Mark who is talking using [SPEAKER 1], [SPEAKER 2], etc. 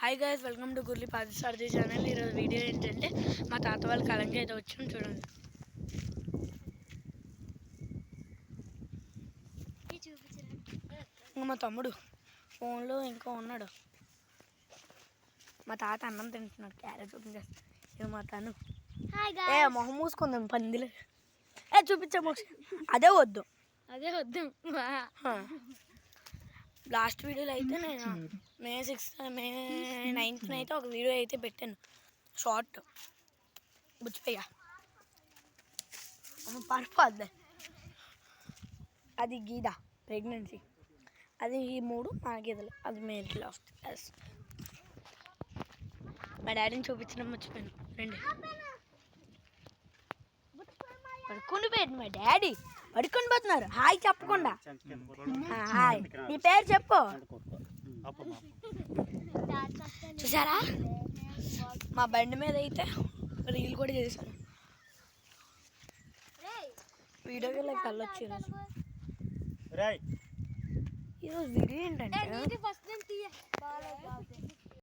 [SPEAKER 1] Hi guys, welcome to Gurli Padasarathi channel. ఈరోజు video ఏంటంటే మా తాత వాళ్ళ కలంకి అయితే వచ్చాం చూడండి. ఇంకా మా తమ్ముడు ఫోన్లో ఇంకా ఉన్నాడు. మా తాత అన్నం తింటున్నాడు, క్యారెట్ ఓపెన్ చేస్తాడు. ఇక మా తను మొహం మూసుకుందాం పందిలు చూపించాము. అదే వద్దు లాస్ట్ వీడియోలో అయితే నేను మే 9th అయితే ఒక వీడియో అయితే పెట్టాను, షార్ట్ బుచ్చిపోయా పడిపోద్ది. అది గీత ప్రెగ్నెన్సీ, అది ఈ 3 మా గీతలు, అది మేల్ లాస్ట్. మా డాడీని చూపించడం మర్చిపోయాను. రండి పడుకుని పోయాడు మా డాడీ, పడుకొని పోతున్నారు. హాయ్ చెప్పకుండా. హాయ్, నీ పేరు చెప్పు. చూసారా మా బండి మీద అయితే రీల్ కూడా చేశాను. వీడియోకి వెళ్ళొచ్చు. ఈరోజు వీడియో ఏంటంటే